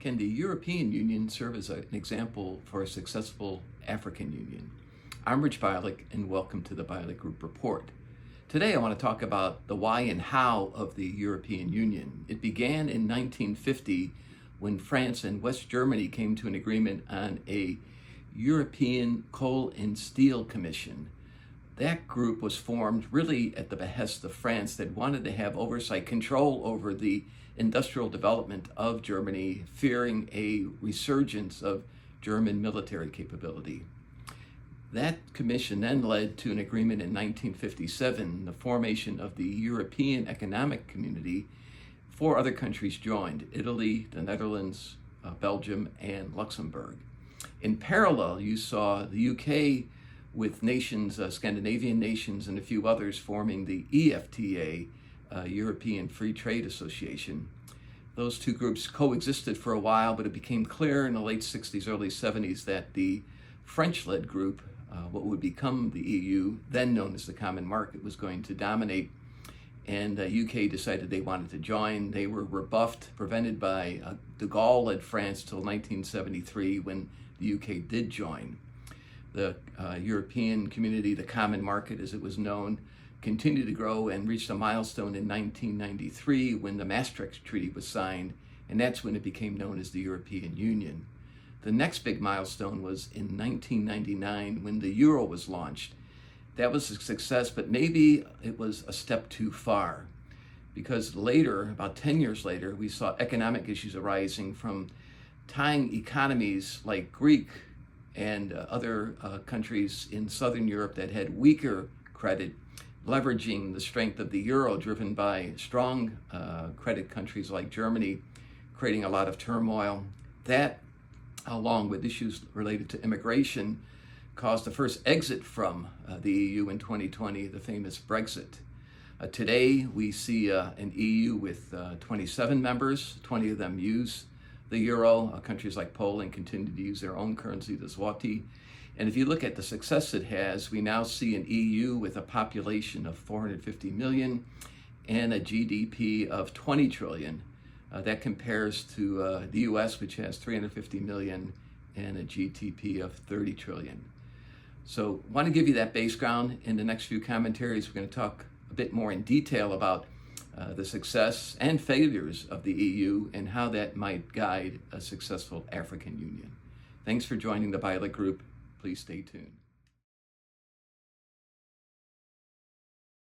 Can the European Union serve as an example for a successful African Union? I'm Rich Bialik, and welcome to the Bialik Group Report. Today I want to talk about the why and how of the European Union. It began in 1950 when France and West Germany came to an agreement on a European Coal and Steel Commission. That group was formed really at the behest of France that wanted to have oversight, control over the industrial development of Germany, fearing a resurgence of German military capability. That commission then led to an agreement in 1957, the formation of the European Economic Community. 4 other countries joined: Italy, the Netherlands, Belgium, and Luxembourg. In parallel, you saw the UK with nations, Scandinavian nations, and a few others forming the EFTA, European Free Trade Association. Those two groups coexisted for a while, but it became clear in the late 60s, early 70s that the French-led group, what would become the EU, then known as the Common Market, was going to dominate, and the UK decided they wanted to join. They were rebuffed, prevented by de Gaulle-led France till 1973 when the UK did join. The European community, the Common Market as it was known, continued to grow and reached a milestone in 1993 when the Maastricht Treaty was signed, and that's when it became known as the European Union. The next big milestone was in 1999 when the euro was launched. That was a success, but maybe it was a step too far, because later, about 10 years later, we saw economic issues arising from tying economies like Greek and other countries in Southern Europe that had weaker credit, leveraging the strength of the euro driven by strong credit countries like Germany, creating a lot of turmoil. That, along with issues related to immigration, caused the first exit from the EU in 2020, the famous Brexit. Today, we see an EU with 27 members. 20 of them use the euro. Countries like Poland continue to use their own currency, the zloty. And if you look at the success it has, we now see an EU with a population of 450 million and a GDP of 20 trillion. That compares to the US, which has 350 million and a GDP of 30 trillion. So I want to give you that background. In the next few commentaries, we're going to talk a bit more in detail about the success and failures of the EU and how that might guide a successful African Union. Thanks for joining the Bialik Group. Please stay tuned.